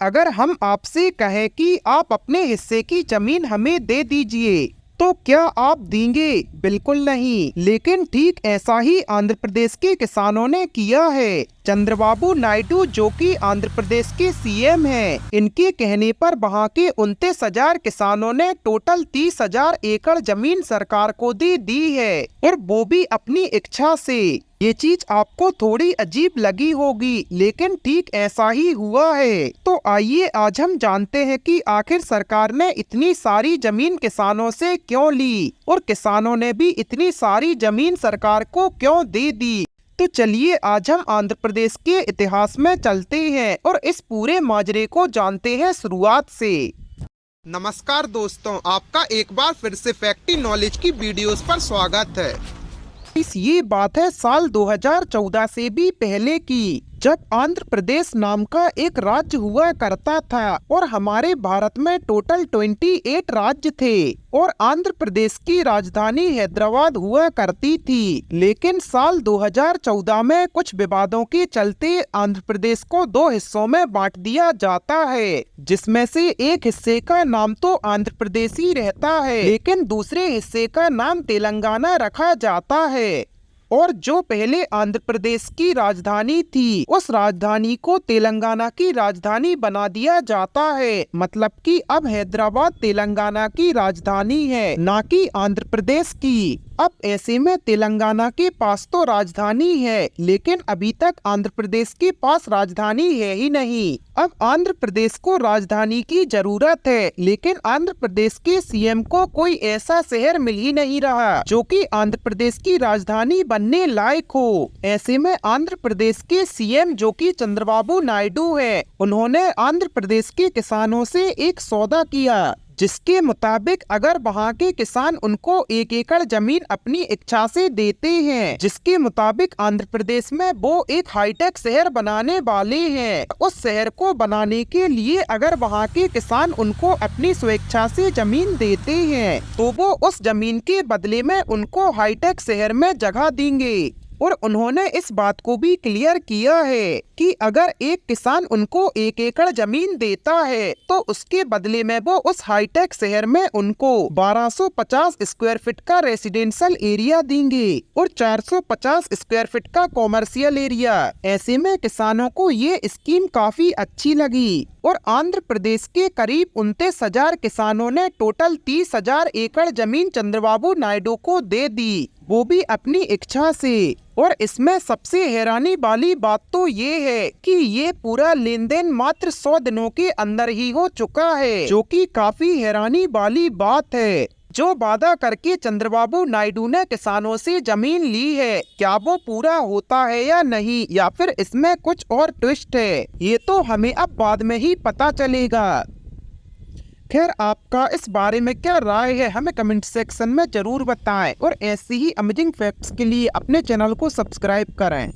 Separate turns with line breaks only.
अगर हम आपसे कहें कि आप अपने हिस्से की जमीन हमें दे दीजिए तो क्या आप देंगे? बिल्कुल नहीं। लेकिन ठीक ऐसा ही आंध्र प्रदेश के किसानों ने किया है। चंद्रबाबू नायडू जो कि आंध्र प्रदेश के सीएम हैं, इनके कहने पर वहां के 29,000 किसानों ने टोटल 30,000 एकड़ जमीन सरकार को दे दी है, और वो भी अपनी इच्छा से। ये चीज आपको थोड़ी अजीब लगी होगी, लेकिन ठीक ऐसा ही हुआ है। तो आइए आज हम जानते हैं कि आखिर सरकार ने इतनी सारी जमीन किसानों से क्यों ली, और किसानों ने भी इतनी सारी जमीन सरकार को क्यों दे दी। तो चलिए आज हम आंध्र प्रदेश के इतिहास में चलते हैं और इस पूरे माजरे को जानते हैं शुरुआत से। नमस्कार दोस्तों, आपका एक बार फिर से फैक्टी नॉलेज की वीडियोस पर स्वागत है। ये बात है साल 2014 से भी पहले की, जब आंध्र प्रदेश नाम का एक राज्य हुआ करता था, और हमारे भारत में टोटल 28 राज्य थे, और आंध्र प्रदेश की राजधानी हैदराबाद हुआ करती थी। लेकिन साल 2014 में कुछ विवादों के चलते आंध्र प्रदेश को 2 हिस्सों में बांट दिया जाता है, जिसमें से एक हिस्से का नाम तो आंध्र प्रदेश ही रहता है, लेकिन दूसरे हिस्से का नाम तेलंगाना रखा जाता है। और जो पहले आंध्र प्रदेश की राजधानी थी, उस राजधानी को तेलंगाना की राजधानी बना दिया जाता है। मतलब कि अब हैदराबाद तेलंगाना की राजधानी है, ना कि आंध्र प्रदेश की। अब ऐसे में तेलंगाना के पास तो राजधानी है, लेकिन अभी तक आंध्र प्रदेश के पास राजधानी है ही नहीं। अब आंध्र प्रदेश को राजधानी की जरूरत है, लेकिन आंध्र प्रदेश के सीएम को कोई ऐसा शहर मिल ही नहीं रहा जो कि आंध्र प्रदेश की राजधानी बनने लायक हो। ऐसे में आंध्र प्रदेश के सीएम जो कि चंद्रबाबू नायडू है, उन्होंने आंध्र प्रदेश के किसानों से एक सौदा किया, जिसके मुताबिक अगर वहाँ के किसान उनको 1 एकड़ जमीन अपनी इच्छा से देते हैं, जिसके मुताबिक आंध्र प्रदेश में वो एक हाईटेक शहर बनाने वाले हैं, उस शहर को बनाने के लिए अगर वहाँ के किसान उनको अपनी स्वेच्छा से जमीन देते हैं, तो वो उस जमीन के बदले में उनको हाईटेक शहर में जगह देंगे। और उन्होंने इस बात को भी क्लियर किया है कि अगर एक किसान उनको 1 एकड़ जमीन देता है, तो उसके बदले में वो उस हाईटेक शहर में उनको 1250 स्क्वायर फीट का रेसिडेंशियल एरिया देंगे और 450 स्क्वायर फीट का कॉमर्शियल एरिया। ऐसे में किसानों को ये स्कीम काफी अच्छी लगी, और आंध्र प्रदेश के करीब 29,000 किसानों ने टोटल 30,000 एकड़ जमीन चंद्रबाबू नायडू को दे दी, वो भी अपनी इच्छा से। और इसमें सबसे हैरानी वाली बात तो ये है कि ये पूरा लेन देन मात्र 100 दिनों के अंदर ही हो चुका है, जो कि काफी हैरानी वाली बात है। जो वादा करके चंद्रबाबू नायडू ने किसानों से जमीन ली है, क्या वो पूरा होता है या नहीं, या फिर इसमें कुछ और ट्विस्ट है, ये तो हमें अब बाद में ही पता चलेगा। खैर, आपका इस बारे में क्या राय है, हमें कमेंट सेक्शन में जरूर बताएं, और ऐसी ही अमेजिंग फैक्ट्स के लिए अपने चैनल को सब्सक्राइब करें।